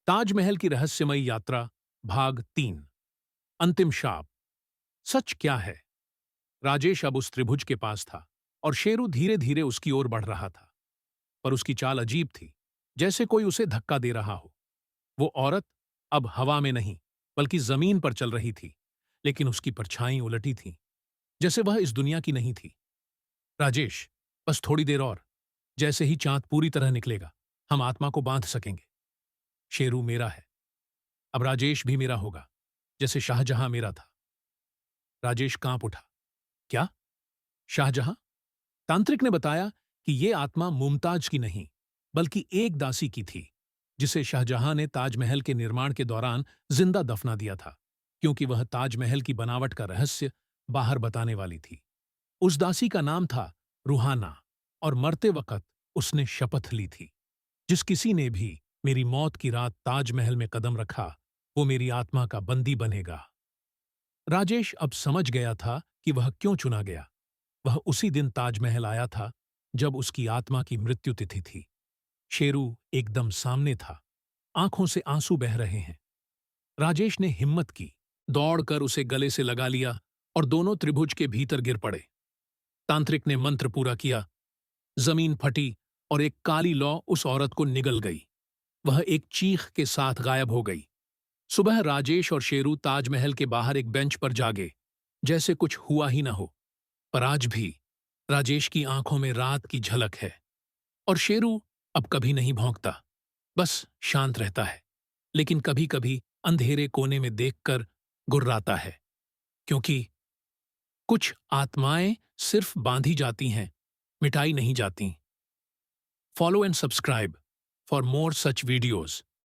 ताजमहल की रहस्यमयी यात्रा भाग 3। अंतिम शाप। सच क्या है? राजेश अब उस त्रिभुज के पास था और शेरू धीरे धीरे उसकी ओर बढ़ रहा था। पर उसकी चाल अजीब थी, जैसे कोई उसे धक्का दे रहा हो। वो औरत अब हवा में नहीं बल्कि जमीन पर चल रही थी, लेकिन उसकी परछाई उलटी थी, जैसे वह इस दुनिया की नहीं थी। राजेश, बस थोड़ी देर और, जैसे ही चांद पूरी तरह निकलेगा हम आत्मा को बांध सकेंगे। शेरू मेरा है, अब राजेश भी मेरा होगा, जैसे शाहजहां मेरा था। राजेश कांप उठा। क्या? शाहजहां? तांत्रिक ने बताया कि यह आत्मा मुमताज की नहीं, बल्कि एक दासी की थी, जिसे शाहजहां ने ताजमहल के निर्माण के दौरान जिंदा दफना दिया था, क्योंकि वह ताजमहल की बनावट का रहस्य बाहर बताने वाली थी। उस दासी का नाम था रूहाना, और मरते वक्त उसने शपथ ली थी, जिस किसी ने भी मेरी मौत की रात ताजमहल में कदम रखा, वो मेरी आत्मा का बंदी बनेगा। राजेश अब समझ गया था कि वह क्यों चुना गया। वह उसी दिन ताजमहल आया था जब उसकी आत्मा की मृत्यु तिथि थी। शेरू एकदम सामने था, आंखों से आंसू बह रहे हैं। राजेश ने हिम्मत की, दौड़कर उसे गले से लगा लिया और दोनों त्रिभुज के भीतर गिर पड़े। तांत्रिक ने मंत्र पूरा किया, जमीन फटी और एक काली लौ उस औरत को निगल गई। वह एक चीख के साथ गायब हो गई। सुबह राजेश और शेरू ताजमहल के बाहर एक बेंच पर जागे, जैसे कुछ हुआ ही न हो। पर आज भी राजेश की आंखों में रात की झलक है, और शेरू अब कभी नहीं भौंकता, बस शांत रहता है, लेकिन कभी कभी अंधेरे कोने में देखकर गुर्राता है, क्योंकि कुछ आत्माएं सिर्फ बांधी जाती हैं, मिटाई नहीं जाती। Follow and subscribe for more such videos.